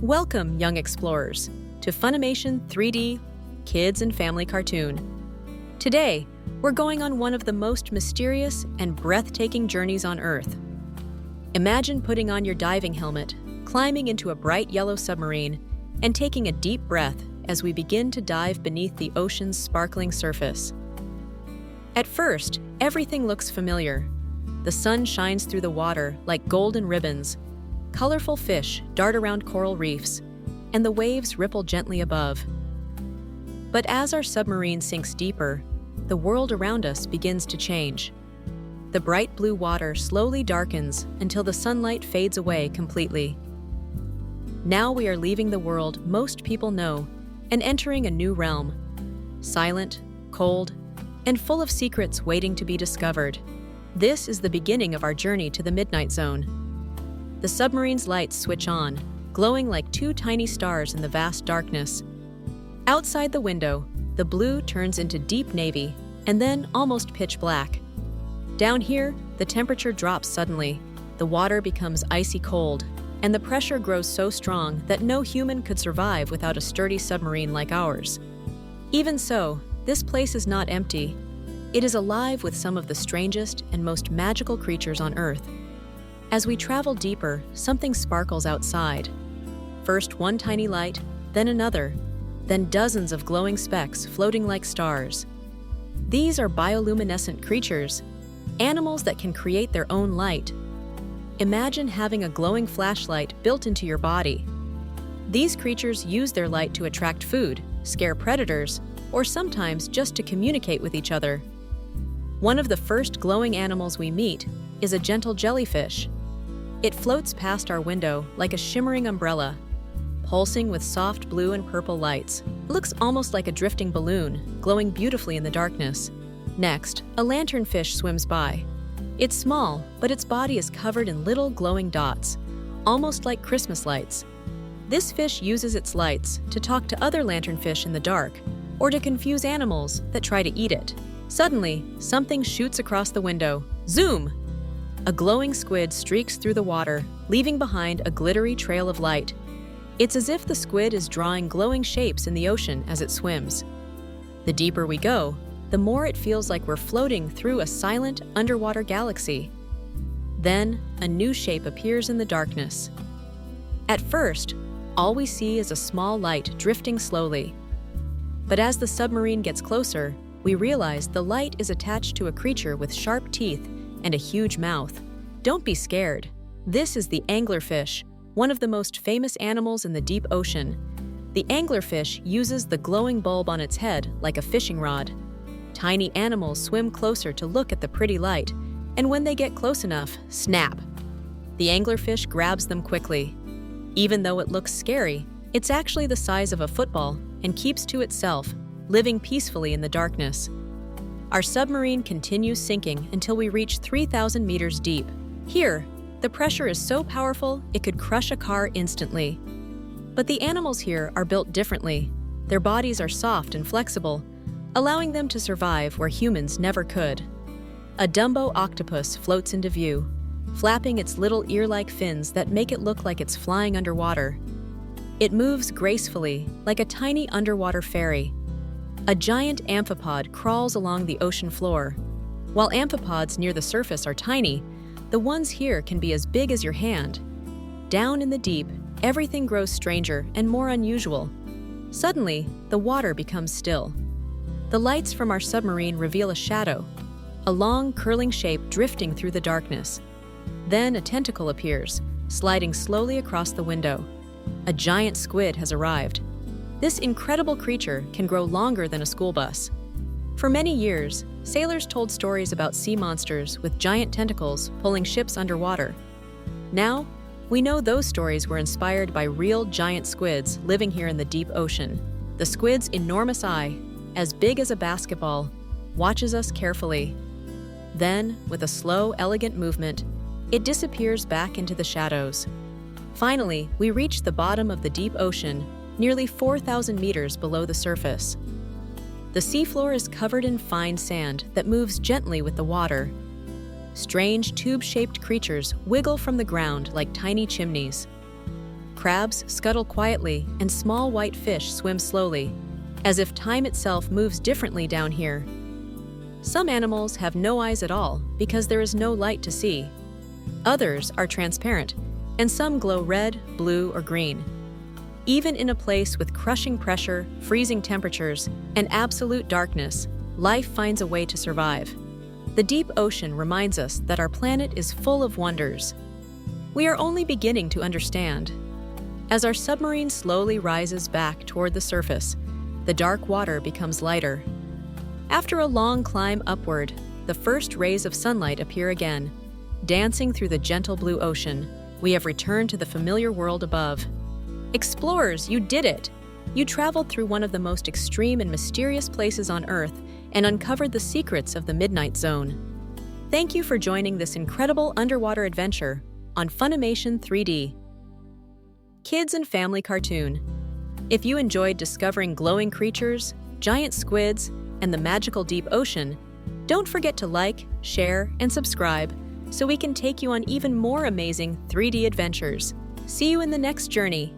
Welcome, young explorers, to Funimation 3D Kids and Family Cartoon. Today, we're going on one of the most mysterious and breathtaking journeys on Earth. Imagine putting on your diving helmet, climbing into a bright yellow submarine, and taking a deep breath as we begin to dive beneath the ocean's sparkling surface. At first, everything looks familiar. The sun shines through the water like golden ribbons. Colorful fish dart around coral reefs, and the waves ripple gently above. But as our submarine sinks deeper, the world around us begins to change. The bright blue water slowly darkens until the sunlight fades away completely. Now we are leaving the world most people know and entering a new realm. Silent, cold, and full of secrets waiting to be discovered. This is the beginning of our journey to the Midnight Zone. The submarine's lights switch on, glowing like two tiny stars in the vast darkness. Outside the window, the blue turns into deep navy and then almost pitch black. Down here, the temperature drops suddenly, the water becomes icy cold, and the pressure grows so strong that no human could survive without a sturdy submarine like ours. Even so, this place is not empty. It is alive with some of the strangest and most magical creatures on Earth. As we travel deeper, something sparkles outside. First one tiny light, then another, then dozens of glowing specks floating like stars. These are bioluminescent creatures, animals that can create their own light. Imagine having a glowing flashlight built into your body. These creatures use their light to attract food, scare predators, or sometimes just to communicate with each other. One of the first glowing animals we meet is a gentle jellyfish. It floats past our window like a shimmering umbrella, pulsing with soft blue and purple lights. It looks almost like a drifting balloon, glowing beautifully in the darkness. Next, a lanternfish swims by. It's small, but its body is covered in little glowing dots, almost like Christmas lights. This fish uses its lights to talk to other lanternfish in the dark, or to confuse animals that try to eat it. Suddenly, something shoots across the window. Zoom! A glowing squid streaks through the water, leaving behind a glittery trail of light. It's as if the squid is drawing glowing shapes in the ocean as it swims. The deeper we go, the more it feels like we're floating through a silent underwater galaxy. Then, a new shape appears in the darkness. At first, all we see is a small light drifting slowly. But as the submarine gets closer, we realize the light is attached to a creature with sharp teeth and a huge mouth. Don't be scared. This is the anglerfish, one of the most famous animals in the deep ocean. The anglerfish uses the glowing bulb on its head like a fishing rod. Tiny animals swim closer to look at the pretty light, and when they get close enough, snap. The anglerfish grabs them quickly. Even though it looks scary, it's actually the size of a football and keeps to itself, living peacefully in the darkness. Our submarine continues sinking until we reach 3,000 meters deep. Here, the pressure is so powerful it could crush a car instantly. But the animals here are built differently. Their bodies are soft and flexible, allowing them to survive where humans never could. A Dumbo octopus floats into view, flapping its little ear-like fins that make it look like it's flying underwater. It moves gracefully, like a tiny underwater fairy. A giant amphipod crawls along the ocean floor. While amphipods near the surface are tiny, the ones here can be as big as your hand. Down in the deep, everything grows stranger and more unusual. Suddenly, the water becomes still. The lights from our submarine reveal a shadow, a long, curling shape drifting through the darkness. Then a tentacle appears, sliding slowly across the window. A giant squid has arrived. This incredible creature can grow longer than a school bus. For many years, sailors told stories about sea monsters with giant tentacles pulling ships underwater. Now, we know those stories were inspired by real giant squids living here in the deep ocean. The squid's enormous eye, as big as a basketball, watches us carefully. Then, with a slow, elegant movement, it disappears back into the shadows. Finally, we reach the bottom of the deep ocean, nearly 4,000 meters below the surface. The seafloor is covered in fine sand that moves gently with the water. Strange tube-shaped creatures wiggle from the ground like tiny chimneys. Crabs scuttle quietly and small white fish swim slowly, as if time itself moves differently down here. Some animals have no eyes at all because there is no light to see. Others are transparent, and some glow red, blue, or green. Even in a place with crushing pressure, freezing temperatures, and absolute darkness, life finds a way to survive. The deep ocean reminds us that our planet is full of wonders. We are only beginning to understand. As our submarine slowly rises back toward the surface, the dark water becomes lighter. After a long climb upward, the first rays of sunlight appear again. Dancing through the gentle blue ocean, we have returned to the familiar world above. Explorers, you did it! You traveled through one of the most extreme and mysterious places on Earth and uncovered the secrets of the Midnight Zone. Thank you for joining this incredible underwater adventure on Funimation 3D. Kids and Family Cartoon. If you enjoyed discovering glowing creatures, giant squids, and the magical deep ocean, don't forget to like, share, and subscribe so we can take you on even more amazing 3D adventures. See you in the next journey.